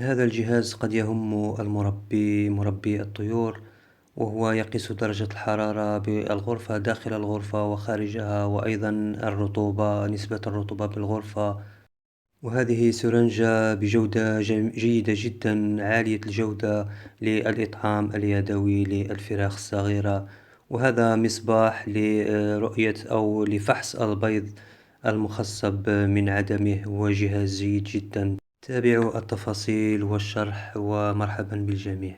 هذا الجهاز قد يهم مربي الطيور، وهو يقيس درجة الحرارة بالغرفة داخل الغرفة وخارجها، وأيضا نسبة الرطوبة بالغرفة. وهذه سرنجة بجودة جيدة جدا، عالية الجودة، للإطعام اليدوي للفراخ الصغيرة. وهذا مصباح لرؤية أو لفحص البيض المخصب من عدمه، هو جهاز جيد جدا. تابعوا التفاصيل والشرح، ومرحبا بالجميع.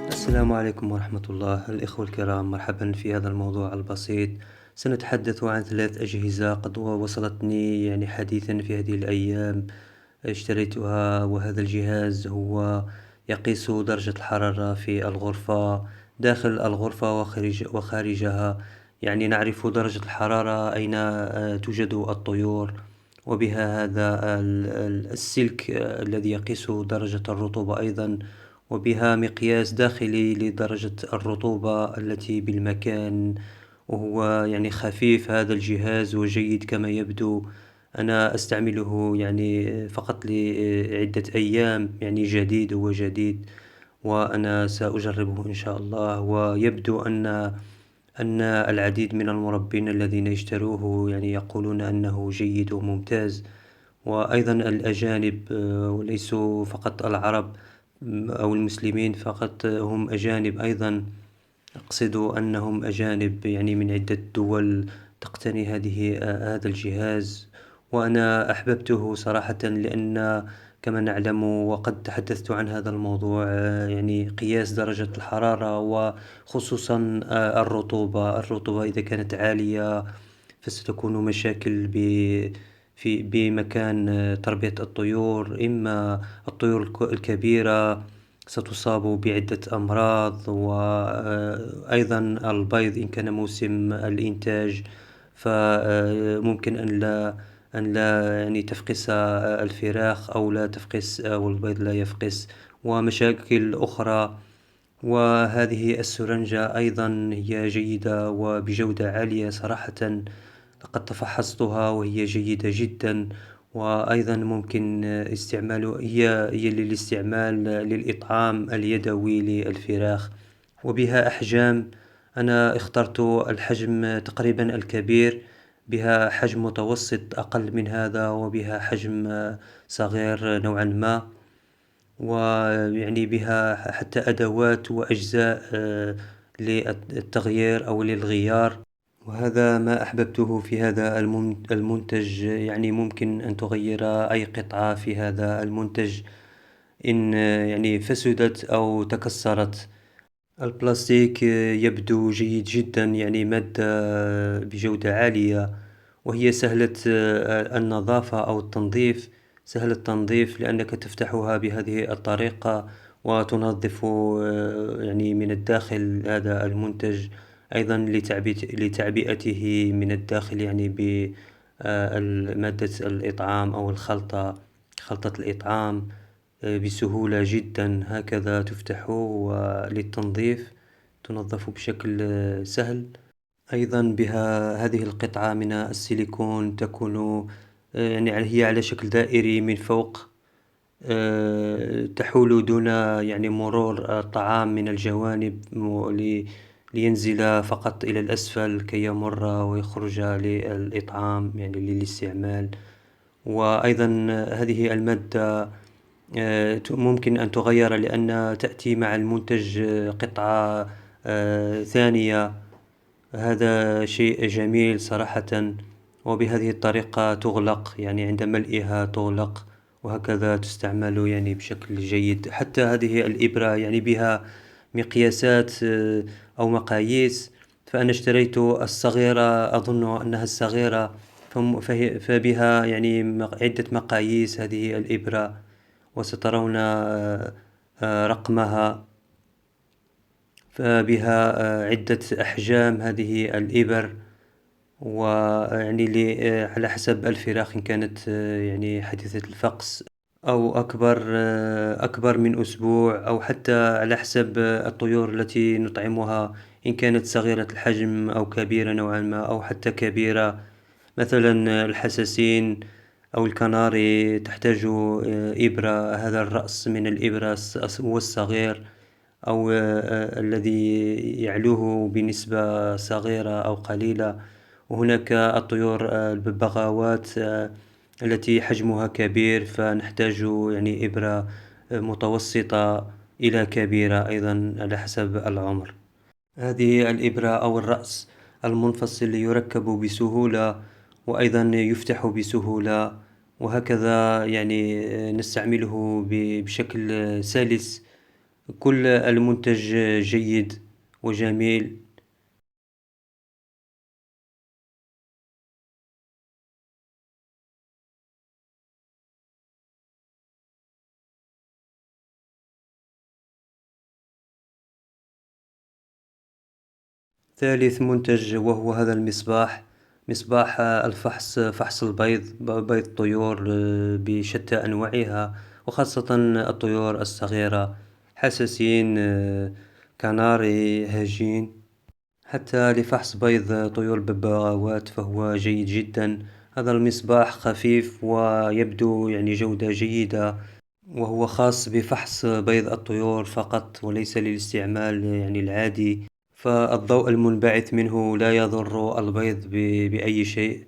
السلام عليكم ورحمة الله، الإخوة الكرام، مرحبا في هذا الموضوع البسيط. سنتحدث عن 3 أجهزة قد وصلتني حديثا في هذه الأيام، اشتريتها. وهذا الجهاز هو يقيس درجة الحرارة في الغرفة داخل الغرفة وخارجها. نعرف درجة الحرارة أين توجد الطيور، وبها هذا السلك الذي يقيس درجة الرطوبة أيضا، وبها مقياس داخلي لدرجة الرطوبة التي بالمكان. وهو خفيف هذا الجهاز وجيد كما يبدو. أنا أستعمله فقط لعدة أيام، جديد، هو جديد، وأنا سأجربه إن شاء الله. ويبدو أن العديد من المربين الذين اشتروه يقولون أنه جيد وممتاز. وأيضا الأجانب، وليسوا فقط العرب أو المسلمين فقط، هم أجانب أيضا. أقصد أنهم أجانب من عدة دول تقتني هذا الجهاز. وأنا أحببته صراحة، لأن كما نعلم وقد تحدثت عن هذا الموضوع، قياس درجة الحرارة، وخصوصا الرطوبة إذا كانت عالية فستكون مشاكل بمكان تربية الطيور. إما الطيور الكبيرة ستصاب بعدة أمراض، وأيضا البيض إن كان موسم الإنتاج فممكن أن لا تفقس الفراخ، أو لا تفقس، أو البيض لا يفقس، ومشاكل أخرى. وهذه السرنجة أيضا هي جيدة وبجودة عالية صراحة، لقد تفحصتها وهي جيدة جدا. وأيضا ممكن هي للاستعمال للإطعام اليدوي للفراخ. وبها أحجام، أنا اخترت الحجم تقريبا الكبير، بها حجم متوسط أقل من هذا، وبها حجم صغير نوعا ما. بها حتى أدوات وأجزاء للتغيير أو للغيار. وهذا ما أحببته في هذا المنتج. ممكن أن تغير أي قطعة في هذا المنتج إن فسدت أو تكسرت. البلاستيك يبدو جيد جدا، مادة بجودة عالية، وهي سهلة النظافة أو التنظيف. سهل التنظيف لأنك تفتحها بهذه الطريقة وتنظف من الداخل هذا المنتج. أيضا لتعبئته من الداخل بمادة الإطعام أو خلطة الإطعام، بسهولة جدا. هكذا تفتح، وللتنظيف تنظف بشكل سهل. أيضا بها هذه القطعة من السيليكون تكون هي على شكل دائري من فوق، تحول دون مرور الطعام من الجوانب، لينزل فقط إلى الأسفل كي يمر ويخرج للإطعام للاستعمال. وأيضا هذه المادة ممكن أن تغير، لأن تأتي مع المنتج قطعة ثانية. هذا شيء جميل صراحة. وبهذه الطريقة تغلق، عند ملئها تغلق، وهكذا تستعمل بشكل جيد. حتى هذه الإبرة بها مقياسات أو مقاييس. فأنا اشتريت الصغيرة، أظن أنها الصغيرة، فبها عدة مقاييس هذه الإبرة، وسترون رقمها. فبها عدة أحجام هذه الإبر، على حسب الفراخ إن كانت حديثة الفقس أو أكبر من أسبوع، أو حتى على حسب الطيور التي نطعمها، إن كانت صغيرة الحجم أو كبيرة نوعا ما أو حتى كبيرة. مثلا الحساسين أو الكناري تحتاج إبرة، هذا الرأس من الإبرة هو الصغير، أو الذي يعلوه بنسبة صغيرة أو قليلة. وهناك الطيور الببغاوات التي حجمها كبير، فنحتاج يعني إبرة متوسطة إلى كبيرة أيضا على حسب العمر. هذه الإبرة أو الرأس المنفصل يركب بسهولة، وأيضا يفتح بسهولة، وهكذا يعني نستعمله بشكل سلس. كل المنتج جيد وجميل. 3 منتج وهو هذا المصباح، مصباح الفحص، فحص البيض، بيض الطيور بشتى أنواعها، وخاصة الطيور الصغيرة، حساسين، كناري، هجين. حتى لفحص بيض طيور الببغاوات فهو جيد جدا. هذا المصباح خفيف ويبدو يعني جودة جيدة، وهو خاص بفحص بيض الطيور فقط وليس للاستعمال يعني العادي. فالضوء المنبعث منه لا يضر البيض بأي شيء،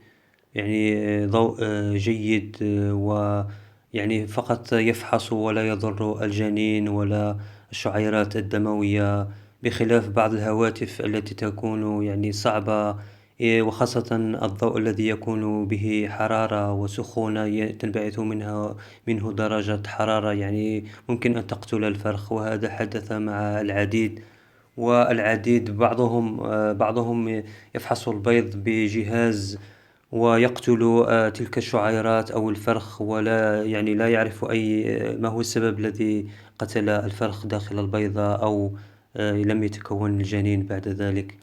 يعني ضوء جيد، ويعني فقط يفحص ولا يضر الجنين ولا الشعيرات الدموية، بخلاف بعض الهواتف التي تكون يعني صعبة. وخاصة الضوء الذي يكون به حرارة وسخونة، تنبعث منه درجة حرارة يعني ممكن أن تقتل الفرخ، وهذا حدث مع العديد. والعديد بعضهم يفحص البيض بجهاز ويقتل تلك الشعيرات أو الفرخ، ولا يعني لا يعرف ما هو السبب الذي قتل الفرخ داخل البيضة، أو لم يتكون الجنين بعد ذلك.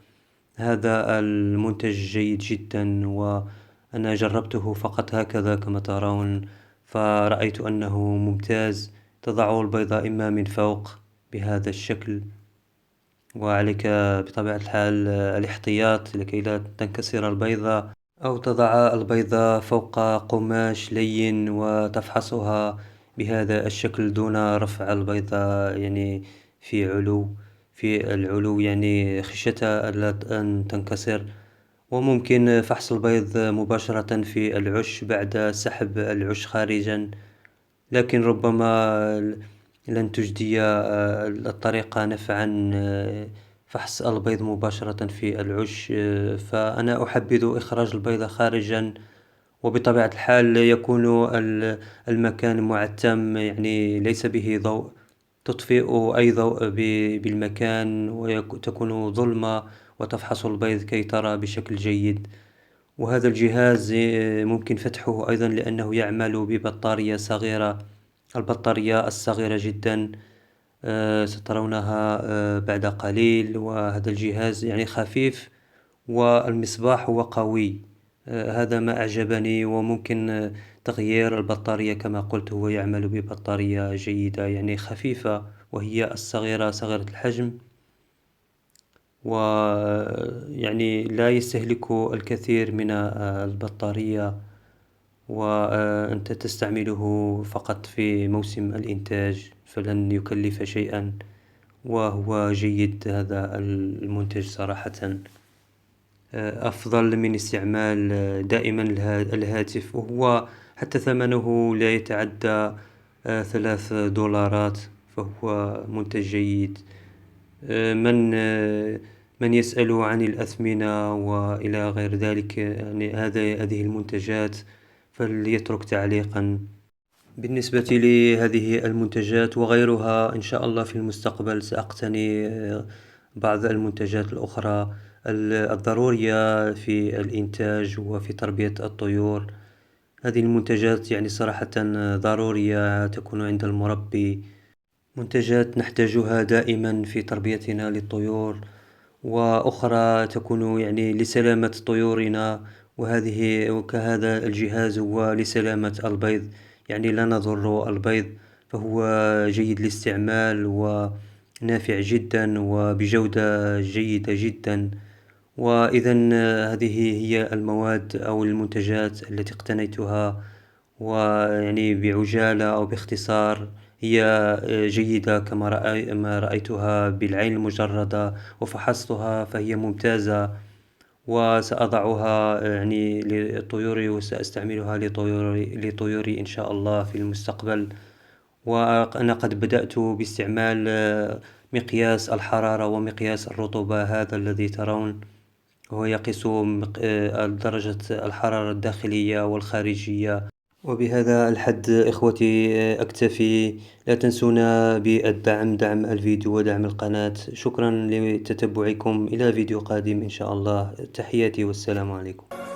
هذا المنتج جيد جدا، وأنا جربته فقط هكذا كما ترون، فرأيت أنه ممتاز. تضع البيضة إما من فوق بهذا الشكل، وعليك بطبيعة الحال الاحتياط لكي لا تنكسر البيضة، أو تضع البيضة فوق قماش لين وتفحصها بهذا الشكل دون رفع البيضة يعني في العلو، يعني خشية أن تنكسر. وممكن فحص البيض مباشرة في العش بعد سحب العش خارجا، لكن ربما لن تجدي الطريقة نفعًا، فحص البيض مباشرة في العُش. فأنا أحبذ إخراج البيض خارجًا، وبطبيعة الحال يكون المكان مُعتَّم، يعني ليس به ضوء، تطفئ أي ضوء بالمكان تكون ظلمة، وتفحص البيض كي ترى بشكل جيد. وهذا الجهاز ممكن فتحه أيضًا لأنه يعمل ببطارية صغيرة، البطارية الصغيرة جدًا سترونها بعد قليل. وهذا الجهاز يعني خفيف، والمصباح هو قوي. هذا ما أعجبني. وممكن تغيير البطارية كما قلت، هو يعمل ببطارية جيدة يعني خفيفة، وهي الصغيرة صغيرة الحجم، ويعني لا يستهلك الكثير من البطارية، وأنت تستعمله فقط في موسم الإنتاج، فلن يكلف شيئا، وهو جيد هذا المنتج صراحة. أفضل من استعمال دائما الهاتف، وهو حتى ثمنه لا يتعدى $3، فهو منتج جيد. من يسأل عن الأثمنة وإلى غير ذلك، يعني هذه المنتجات، فليترك تعليقا. بالنسبة لهذه المنتجات وغيرها، إن شاء الله في المستقبل سأقتني بعض المنتجات الأخرى الضرورية في الإنتاج وفي تربية الطيور. هذه المنتجات يعني صراحة ضرورية تكون عند المربي، منتجات نحتاجها دائما في تربيتنا للطيور، وأخرى تكون يعني لسلامة طيورنا. وكهذا الجهاز هو لسلامة البيض، يعني لا نضر البيض، فهو جيد الاستعمال ونافع جدا وبجودة جيدة جدا. وإذا هذه هي المواد أو المنتجات التي اقتنيتها، ويعني بعجالة أو باختصار هي جيدة كما ما رأيتها بالعين المجردة وفحصتها، فهي ممتازة. وسأضعها يعني لطيوري، وسأستعملها لطيوري إن شاء الله في المستقبل. وأنا قد بدأت باستعمال مقياس الحرارة ومقياس الرطوبة، هذا الذي ترون، وهو يقيس درجة الحرارة الداخلية والخارجية. وبهذا الحد إخوتي أكتفي. لا تنسونا بالدعم، دعم الفيديو ودعم القناة. شكرا لتتبعكم، إلى فيديو قادم إن شاء الله. تحياتي والسلام عليكم.